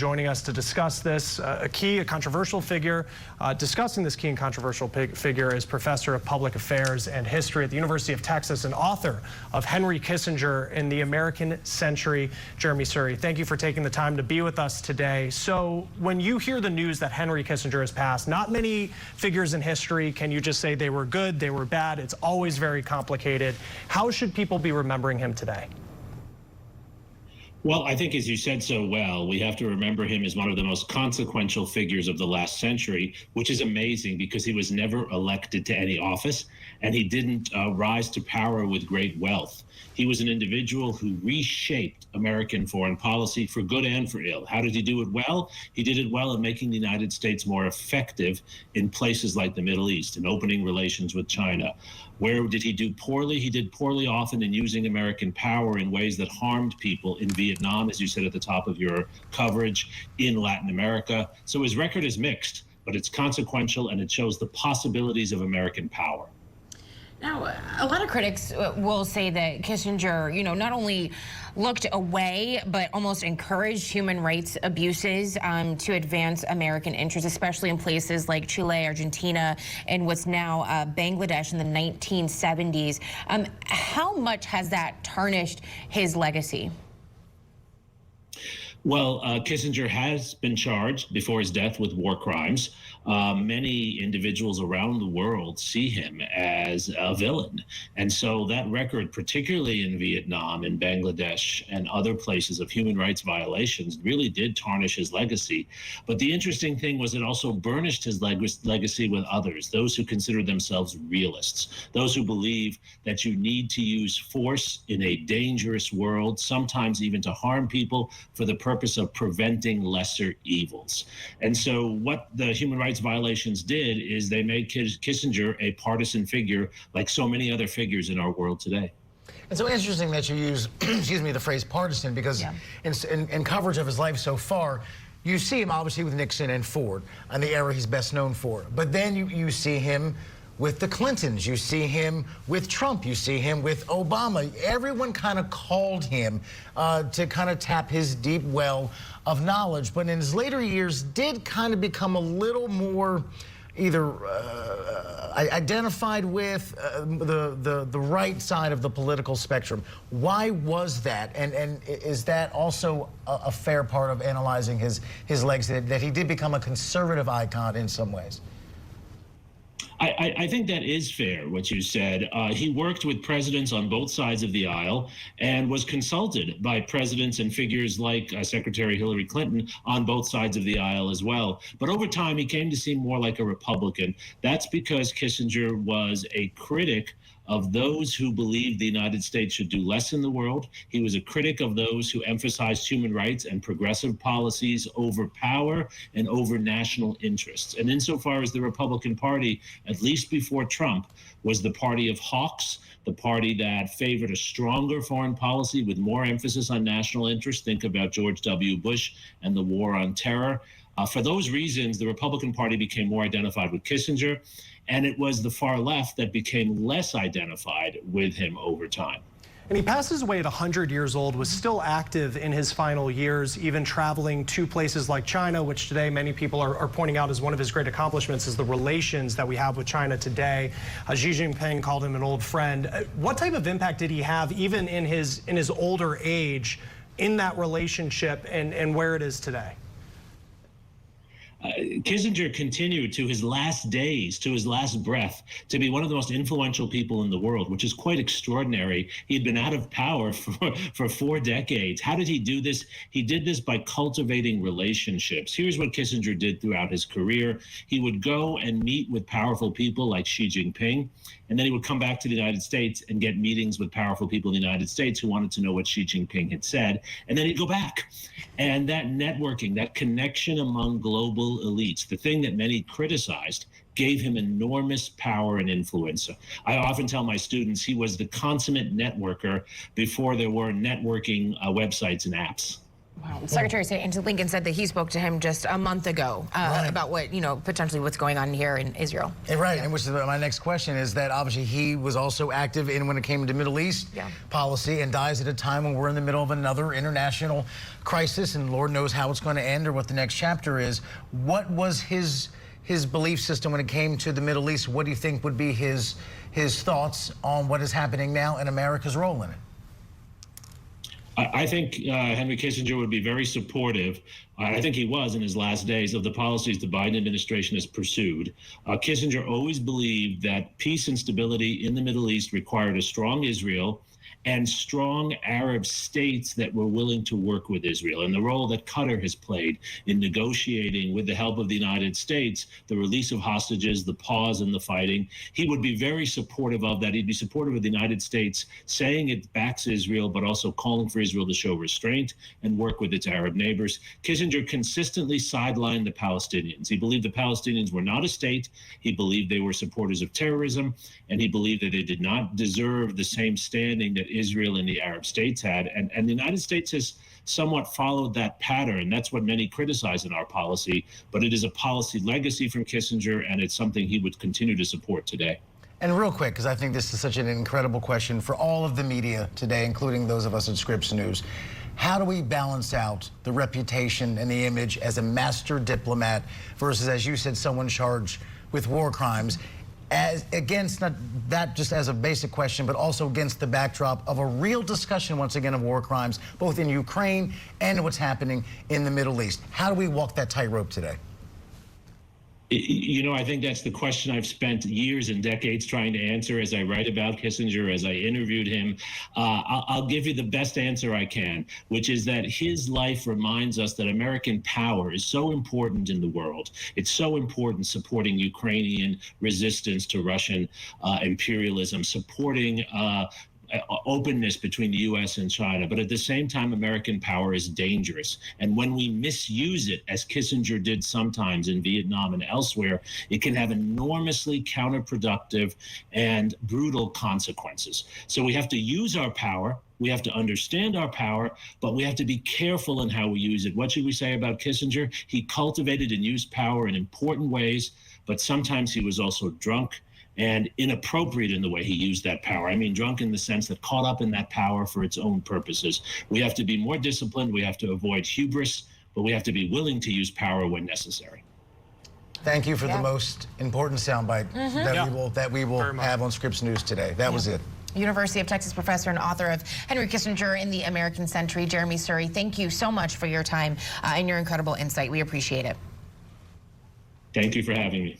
Joining us to discuss this, a controversial figure. Discussing this key and controversial figure is Professor of Public Affairs and History at the University of Texas and author of Henry Kissinger in the American Century, Jeremi Suri. Thank you for taking the time to be with us today. So when you hear the news that Henry Kissinger has passed, not many figures in history can you just say they were good, they were bad. It's always very complicated. How should people be remembering him today? Well, I think, as you said so well, we have to remember him as one of the most consequential figures of the last century, which is amazing because he was never elected to any office and he didn't rise to power with great wealth. He was an individual who reshaped American foreign policy for good and for ill. How did he do it well? He did it well in making the United States more effective in places like the Middle East and opening relations with China. Where did he do poorly? He did poorly often in using American power in ways that harmed people in Vietnam, as you said at the top of your coverage, in Latin America. So his record is mixed, but it's consequential and it shows the possibilities of American power. Now, a lot of critics will say that Kissinger, not only looked away, but almost encouraged human rights abuses to advance American interests, especially in places like Chile, Argentina, and what's now Bangladesh in the 1970s. How much has that tarnished his legacy? Well, Kissinger has been charged before his death with war crimes. Many individuals around the world see him as a villain. And so that record, particularly in Vietnam and Bangladesh and other places of human rights violations, really did tarnish his legacy. But the interesting thing was it also burnished his legacy with others, those who consider themselves realists, those who believe that you need to use force in a dangerous world, sometimes even to harm people for the purpose of preventing lesser evils. And so what the human rights violations did is they made Kissinger a partisan figure like so many other figures in our world today. It's so interesting that you use, excuse me, the phrase partisan, because in coverage of his life so far, you see him obviously with Nixon and Ford and the era he's best known for. But then you see him with the Clintons, you see him with Trump, you see him with Obama. Everyone kind of called him to kind of tap his deep well of knowledge, but in his later years did kind of become a little more either identified with the right side of the political spectrum. Why was that? And is that also a fair part of analyzing his legacy, that he did become a conservative icon in some ways? I think that is fair, what you said. He worked with presidents on both sides of the aisle and was consulted by presidents and figures like Secretary Hillary Clinton on both sides of the aisle as well. But over time, he came to seem more like a Republican. That's because Kissinger was a critic of those who believed the United States should do less in the world. He was a critic of those who emphasized human rights and progressive policies over power and over national interests. And insofar as the Republican Party, at least before Trump, was the party of hawks, the party that favored a stronger foreign policy with more emphasis on national interest. Think about George W. Bush and the war on terror. For those reasons, the Republican Party became more identified with Kissinger, and it was the far left that became less identified with him over time. And he passes away at 100 years old, was still active in his final years, even traveling to places like China, which today many people are pointing out as one of his great accomplishments is the relations that we have with China today. Xi Jinping called him an old friend. What type of impact did he have, even in his older age, in that relationship and where it is today? Kissinger continued to his last days, to his last breath, to be one of the most influential people in the world, which is quite extraordinary. He had been out of power for 4 decades. How did he do this? He did this by cultivating relationships. Here's what Kissinger did throughout his career. He would go and meet with powerful people like Xi Jinping, and then he would come back to the United States and get meetings with powerful people in the United States who wanted to know what Xi Jinping had said, and then he'd go back. And that networking, that connection among global elites, the thing that many criticized, gave him enormous power and influence. I often tell my students he was the consummate networker before there were networking websites and apps. Wow. Secretary of State Antony Blinken said that he spoke to him just a month ago about what, potentially what's going on here in Israel. Right, and which is my next question is that obviously he was also active in when it came to Middle East policy and dies at a time when we're in the middle of another international crisis and Lord knows how it's going to end or what the next chapter is. What was his belief system when it came to the Middle East? What do you think would be his thoughts on what is happening now and America's role in it? I think Henry Kissinger would be very supportive. I think he was in his last days of the policies the Biden administration has pursued. Kissinger always believed that peace and stability in the Middle East required a strong Israel and strong Arab states that were willing to work with Israel, and the role that Qatar has played in negotiating with the help of the United States the release of hostages, the pause in the fighting. He would be very supportive of that. He'd be supportive of the United States saying it backs Israel, but also calling for Israel to show restraint and work with its Arab neighbors. Kissinger consistently sidelined the Palestinians. He believed the Palestinians were not a state. He believed they were supporters of terrorism, and he believed that they did not deserve the same standing that Israel and the Arab states had. And the United States has somewhat followed that pattern. That's what many criticize in our policy, but it is a policy legacy from Kissinger, and it's something he would continue to support today. And real quick, because I think this is such an incredible question for all of the media today, including those of us at Scripps News. How do we balance out the reputation and the image as a master diplomat versus, as you said, someone charged with war crimes, as against not that just as a basic question, but also against the backdrop of a real discussion, once again, of war crimes, both in Ukraine and what's happening in the Middle East? How do we walk that tightrope today? I think that's the question I've spent years and decades trying to answer as I write about Kissinger, as I interviewed him. I'll give you the best answer I can, which is that his life reminds us that American power is so important in the world. It's so important supporting Ukrainian resistance to Russian imperialism, supporting openness between the U.S. and China. But at the same time, American power is dangerous. And when we misuse it, as Kissinger did sometimes in Vietnam and elsewhere, it can have enormously counterproductive and brutal consequences. So we have to use our power. We have to understand our power, but we have to be careful in how we use it. What should we say about Kissinger? He cultivated and used power in important ways, but sometimes he was also drunk and inappropriate in the way he used that power. I mean, drunk in the sense that caught up in that power for its own purposes. We have to be more disciplined. We have to avoid hubris, but we have to be willing to use power when necessary. Thank you for the most important soundbite that we will have on Scripps News today. That was it. University of Texas professor and author of Henry Kissinger in the American Century, Jeremi Suri, thank you so much for your time and your incredible insight. We appreciate it. Thank you for having me.